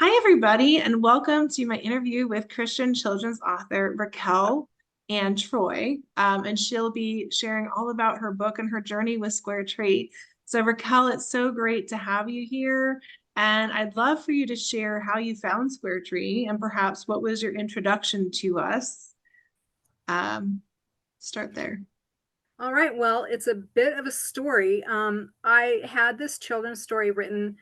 Hi, everybody, and welcome to my interview with Christian children's author Ricel Ann Troy. And she'll be sharing all about her book and her journey with Square Tree. So, Raquel, it's so great to have you here. And I'd love for you to share how you found Square Tree and perhaps what was your introduction to us. Um, Start there. All right. Well, it's a bit of a story. I had this children's story written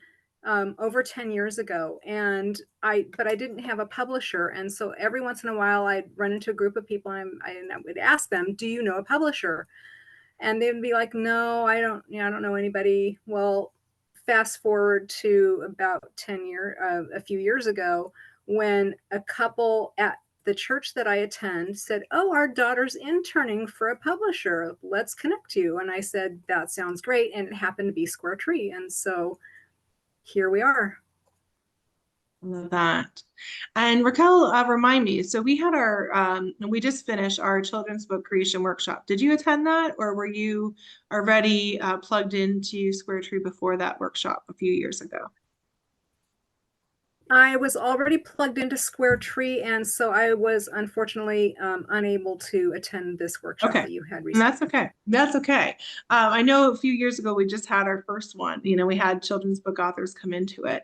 over 10 years ago, but I didn't have a publisher. And so every once in a while, I'd run into a group of people and I would ask them, "Do you know a publisher?" And they'd be like, "No, I don't. I don't know anybody." Well, fast forward to about a few years ago, when a couple at the church that I attend said, "Oh, our daughter's interning for a publisher. Let's connect you." And I said, "That sounds great." And it happened to be Square Tree. And so here we are. I love that. And Raquel, remind me, so we just finished our children's book creation workshop. Did you attend that, or were you already plugged into Square Tree before that workshop a few years ago? I was already plugged into Square Tree, and so I was unfortunately unable to attend this workshop Okay. that you had And recently. that's okay. That's okay. I know a few years ago we just had our first one. We had children's book authors come into it.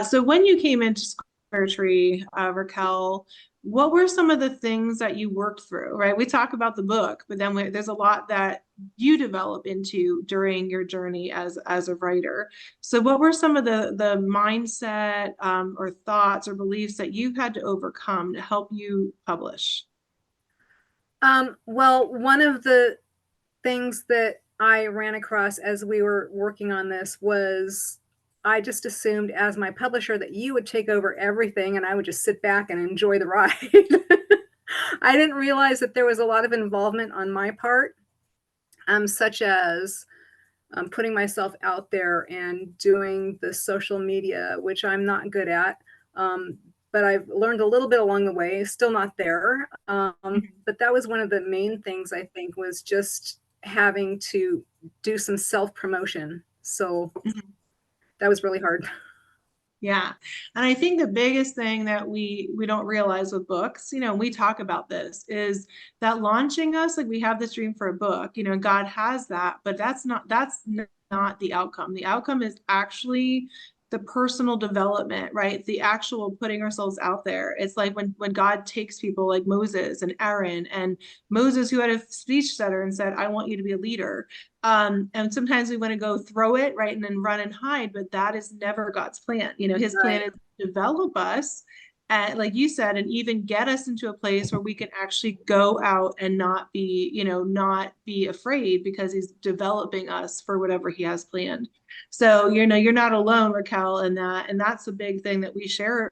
So when you came into Square Tree, Raquel, what were some of the things that you worked through, right? We talk about the book, but then there's a lot that you develop into during your journey as a writer. So what were some of the mindset or thoughts or beliefs that you had to overcome to help you publish? Well, one of the things that I ran across as we were working on this was I just assumed as my publisher that you would take over everything and I would just sit back and enjoy the ride. I didn't realize that there was a lot of involvement on my part, such as putting myself out there and doing the social media, which I'm not good at. Um, but I've learned a little bit along the way, still not there. But that was one of the main things I think was just having to do some self promotion. So Mhm. that was really hard. Yeah. And I think the biggest thing that we don't realize with books, we talk about this, is that launching us, like we have this dream for a book, God has that, but that's not the outcome. The outcome is actually the personal development, right? The actual putting ourselves out there. It's like when God takes people like Moses and Aaron and Moses, who had a speech stutter and said, I want you to be a leader. And sometimes we want to go throw it, right, and then run and hide, but that is never God's plan. His plan Right. is to develop us, and like you said, and even get us into a place where we can actually go out and not be afraid because he's developing us for whatever he has planned. So, you're not alone, Raquel, in that. And that's a big thing that we share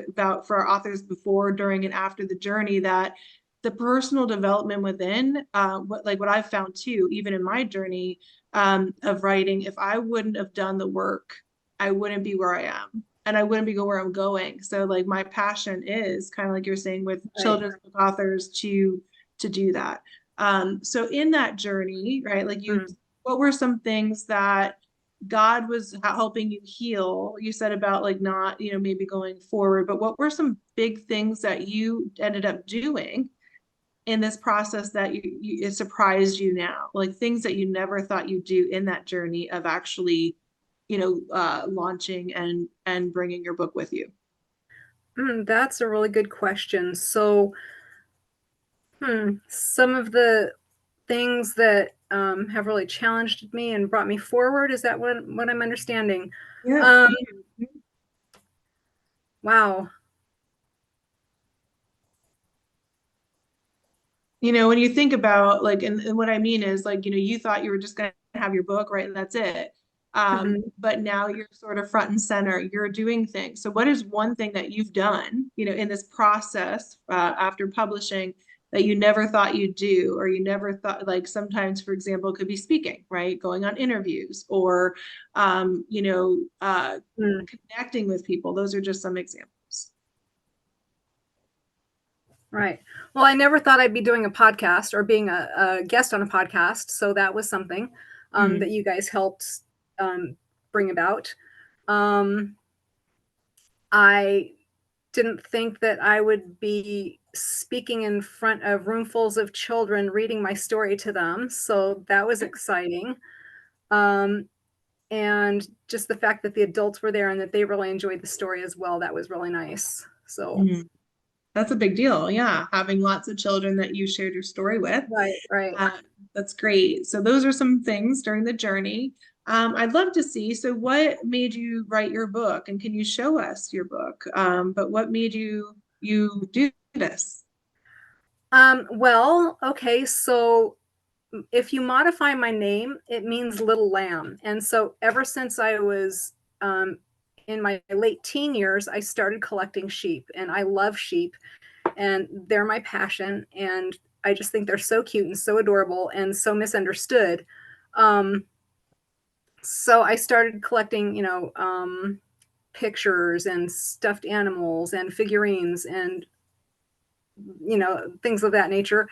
about for our authors before, during, and after the journey, that the personal development within, what I've found too, even in my journey of writing, if I wouldn't have done the work, I wouldn't be where I am, and I wouldn't be where I'm going. So like my passion is kind of like you're saying with Right. children's book authors to do that. So in that journey, right, like Mm. what were some things that God was helping you heal? You said about like not, maybe going forward, but what were some big things that you ended up doing in this process that it surprised you now, like things that you never thought you'd do in that journey of actually, launching and bringing your book with you? That's a really good question. So, some of the things that have really challenged me and brought me forward, is that what I'm understanding? Yeah. Um, wow. When you think about like, and what I mean is like, you thought you were just going to have your book, right? And that's it. Mhm. But now you're sort of front and center, you're doing things. So what is one thing that you've done, in this process, after publishing, that you never thought you'd do, or you never thought, like sometimes, for example, it could be speaking, right? Going on interviews, or, Mm. connecting with people. Those are just some examples. Right. Well, I never thought I'd be doing a podcast or being a guest on a podcast. So that was something that you guys helped um, bring about. Um, I didn't think that I would be speaking in front of roomfuls of children reading my story to them. So that was exciting. Um, and just the fact that the adults were there and that they really enjoyed the story as well, that was really nice. So, Mhm. That's a big deal. Yeah. Having lots of children that you shared your story with. right, right. Uh, that's great. So those are some things during the journey. I'd love to see. So what made you write your book? And can you show us your book? But what made you do this? Well, okay, so if you modify my name, it means little lamb. And so ever since I was in my late teen years, I started collecting sheep, and I love sheep, and they're my passion. And I just think they're so cute and so adorable and so misunderstood. Um, so I started collecting, pictures and stuffed animals and figurines and, things of that nature.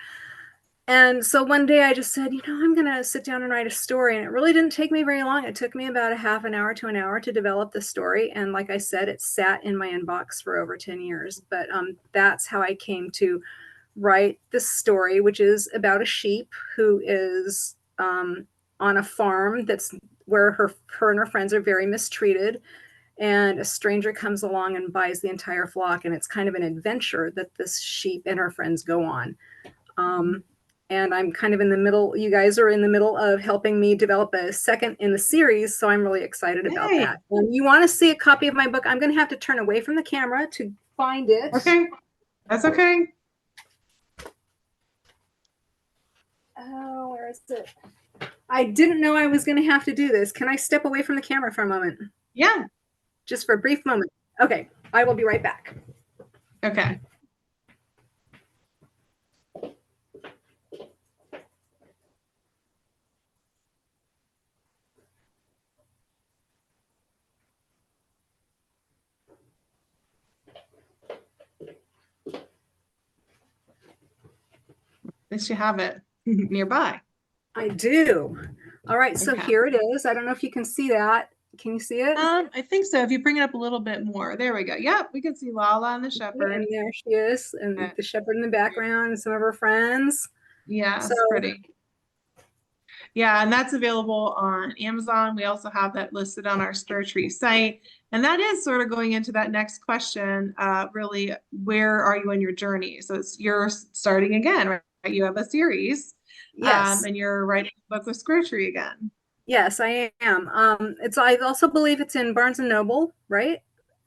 And so one day I just said, I'm going to sit down and write a story. And it really didn't take me very long. It took me about a half an hour to an hour to develop the story. And like I said, it sat in my inbox for over 10 years. But that's how I came to write this story, which is about a sheep who is on a farm that's where her and her friends are very mistreated. And a stranger comes along and buys the entire flock. And it's kind of an adventure that this sheep and her friends go on. Um, and I'm kind of in the middle. You guys are in the middle of helping me develop a second in the series, so I'm really excited about Hey, that. And you want to see a copy of my book? I'm going to have to turn away from the camera to find it. okay, that's okay. Oh, where is it? I didn't know I was going to have to do this. Can I step away from the camera for a moment? Yeah, Just for a brief moment. Okay, I will be right back. okay. At least you have it nearby. I do. All right, so Okay. here it is. I don't know if you can see that. Can you see it? I think so. If you bring it up a little bit more, there we go. Yep, we can see Lala and the And shepherd. there she is, and Uh, the shepherd in the background, and some of her friends. Yeah, So it's pretty. Yeah, and that's available on Amazon. We also have that listed on our Stir Tree site. And that is sort of going into that next question, really, where are you on your journey? So you're starting again, right? You have a series, yes, and you're writing a book with Stir Tree again. yes, I am. It's I also believe it's in Barnes and Noble, right?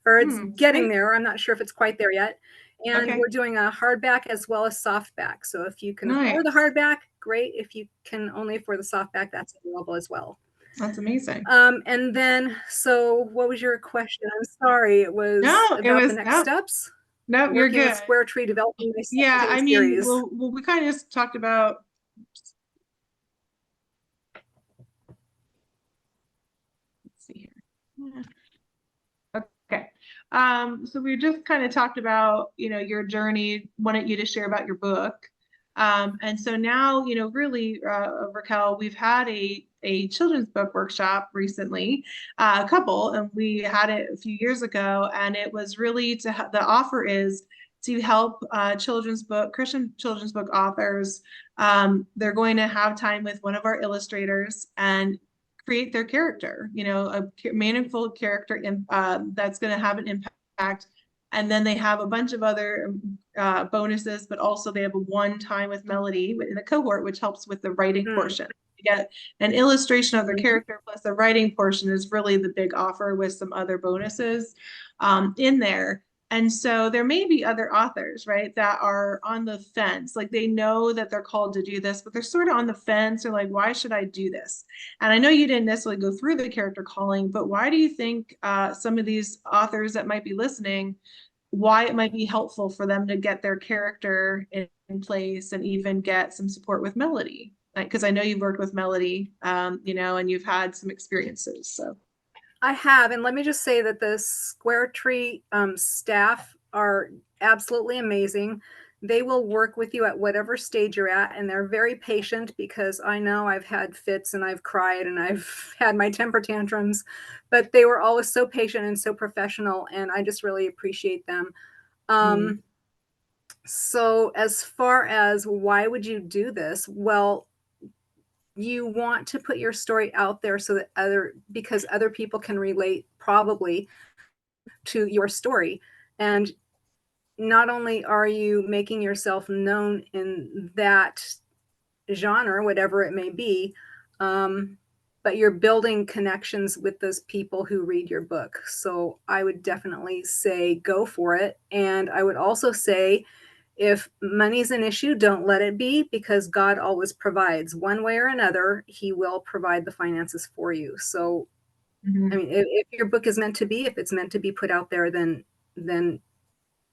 Or it's getting Sweet. there. I'm not sure if it's quite there yet. And Okay, we're doing a hardback as well as softback. So if you can afford the nice. hardback, great. If you can only afford the softback, that's available as well. That's amazing. And then, so what was your question? I'm sorry, it was No, it about the was next no, steps. no, you're Working with good. Square Tree, developing my second Yeah, in the I mean, series. we kind of just talked about. Let's see here. Yeah. Okay. So we just kind of talked about, your journey, wanted you to share about your book. And so now, really, Raquel, we've had a children's book workshop recently, a couple, and we had it a few years ago, and it was really the offer is to help Christian children's book authors. They're going to have time with one of our illustrators and create their character, a meaningful character that's going to have an impact. And then they have a bunch of other bonuses, but also they have a one time with Melody in the cohort, which helps with the writing Mm. portion. You get an illustration of their Mhm. character, plus the writing portion is really the big offer with some other bonuses in there. And so there may be other authors, right, that are on the fence. Like they know that they're called to do this, but they're sort of on the fence. They're like, why should I do this? And I know you didn't necessarily go through the character calling, but why do you think some of these authors that might be listening, why it might be helpful for them to get their character in place and even get some support with Melody? Because I know you've worked with Melody, and you've had some experiences. So, I have, and let me just say that the Square Tree staff are absolutely amazing. They will work with you at whatever stage you're at, and they're very patient, because I know I've had fits and I've cried and I've had my temper tantrums, but they were always so patient and so professional, and I just really appreciate them. Mm, Um, so as far as why would you do this? Well, you want to put your story out there so that because other people can relate probably to your story. And not only are you making yourself known in that genre, whatever it may be, um, but you're building connections with those people who read your book. So I would definitely say go for it. And I would also say, if money's an issue, don't let it be, because God always provides. One way or another, He will provide the finances for you. So, I mhm. mean, if your book is meant to be, if it's meant to be put out there, then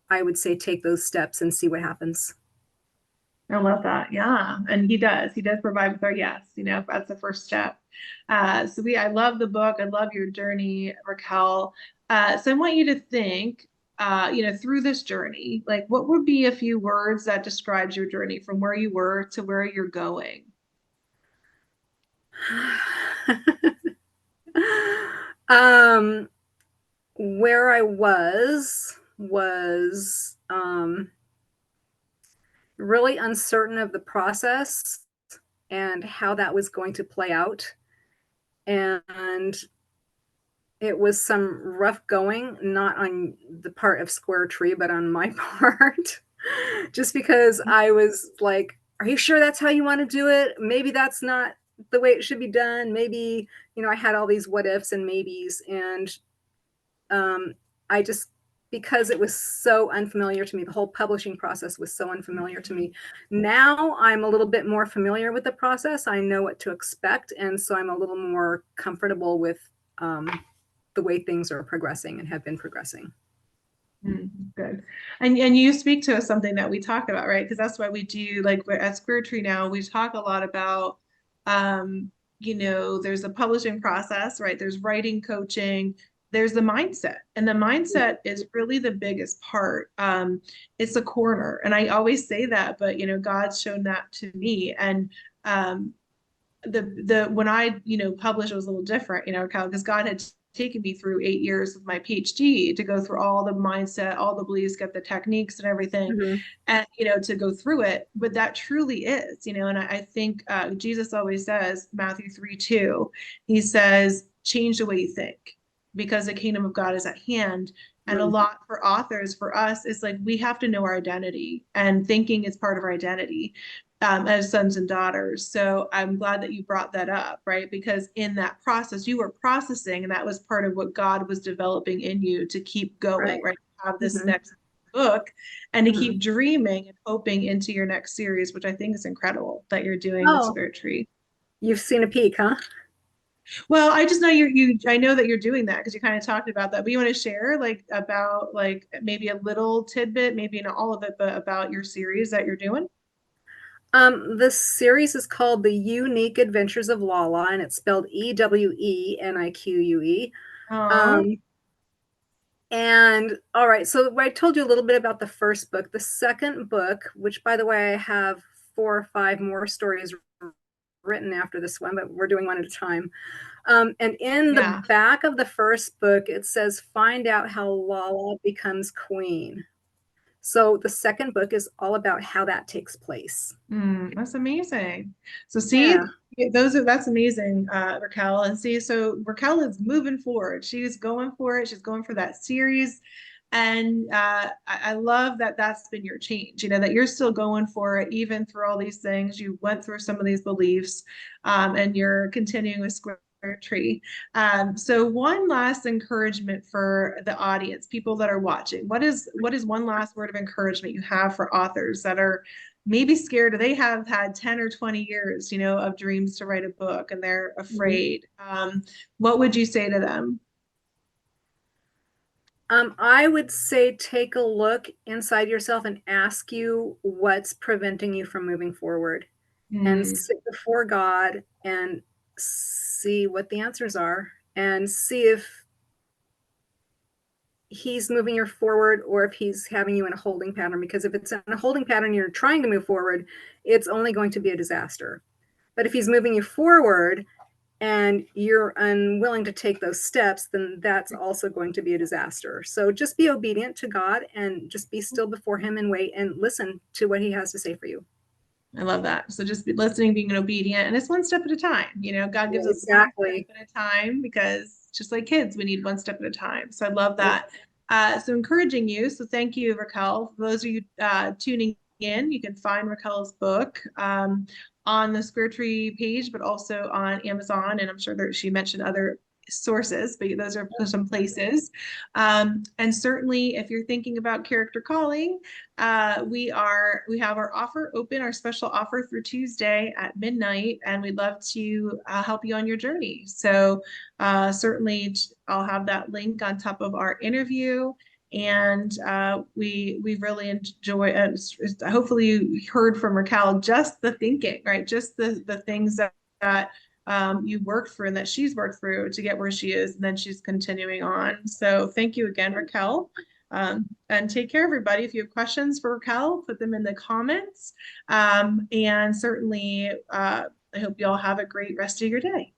I would say take those steps and see what happens. I love that. Yeah. And he does. He does provide with our yes, that's the first step. I love the book. I love your journey, Raquel. So I want you to think, through this journey, like what would be a few words that describes your journey from where you were to where you're going? um, where I was really uncertain of the process and how that was going to play out. And it was some rough going, not on the part of Square Tree, but on my part. Just because I was like, are you sure that's how you want to do it? Maybe that's not the way it should be done. Maybe, I had all these what ifs and maybes. And I just, because it was so unfamiliar to me, the whole publishing process was so unfamiliar to me. Now I'm a little bit more familiar with the process. I know what to expect. And so I'm a little more comfortable with um, the way things are progressing and have been progressing. Mm, good. And you speak to us something that we talk about, right? Because that's why we do like at Square Tree now, we talk a lot about there's a publishing process, right? There's writing coaching, there's the mindset. And the mindset is really the biggest part. It's a corner. And I always say that, but God's shown that to me. And um the when I published, it was a little different, because God had taken me through 8 years of my PhD to go through all the mindset, all the beliefs, get the techniques and everything, Mm-hmm. and to go through it. But that truly is, and I think Jesus always says, Matthew 3:2, he says, change the way you think, because the kingdom of God is at hand. And a Mm-hmm. lot for authors, for us, it's like we have to know our identity, and thinking is part of our identity as sons and daughters. So I'm glad that you brought that up, right? Because in that process, you were processing, and that was part of what God was developing in you to keep going, Right. right? To have this Mm-hmm. next book and to Mm-hmm. keep dreaming and hoping into your next series, which I think is incredible that you're doing with Oh, Spirit Tree. you've seen a peek, huh? Well, I just know I know that you're doing that because you kind of talked about that. But you want to share like about like maybe a little tidbit, maybe not all of it, but about your series that you're doing? This series is called The Unique Adventures of Lala, and it's spelled Ewenique. Oh, Um, and all right, so I told you a little bit about the first book. The second book, which by the way, I have 4 or 5 more stories written after this one, but we're doing one at a time. And in the yeah. back of the first book, it says, find out how Lala becomes queen. So the second book is all about how that takes place. That's amazing. So see, Yeah. that's amazing, Raquel. And see, so Raquel is moving forward. She's going for it. She's going for that series. And I love that that's been your change, that you're still going for it, even through all these things. You went through some of these beliefs, and you're continuing with Square Tree. So one last encouragement for the audience, people that are watching. What is one last word of encouragement you have for authors that are maybe scared? They have had 10 or 20 years, of dreams to write a book and they're Mhm. afraid. What would you say to them? I would say take a look inside yourself and ask you what's preventing you from moving forward, and Mm, sit before God and see what the answers are, and see if he's moving you forward or if he's having you in a holding pattern. Because if it's in a holding pattern, you're trying to move forward, it's only going to be a disaster. But if he's moving you forward and you're unwilling to take those steps, then that's also going to be a disaster. So just be obedient to God and just be still before him and wait and listen to what he has to say for you. I love that. So just be listening, being obedient, and it's one step at a time. God gives us one step Exactly. at a time because just like kids, we need one step at a time. So I love that. So encouraging you. So thank you, Raquel. For those of you tuning in, you can find Raquel's book on the Square Tree page, but also on Amazon. And I'm sure that she mentioned other sources, but those are some places. And certainly if you're thinking about character calling, we have our offer open, our special offer through Tuesday at midnight, and we'd love to help you on your journey. So certainly I'll have that link on top of our interview. And we really enjoy. Hopefully, you heard from Raquel just the thinking, right? Just the things that you worked through and that she's worked through to get where she is, and then she's continuing on. So thank you again, Raquel. And take care, everybody. If you have questions for Raquel, put them in the comments. And certainly, I hope you all have a great rest of your day.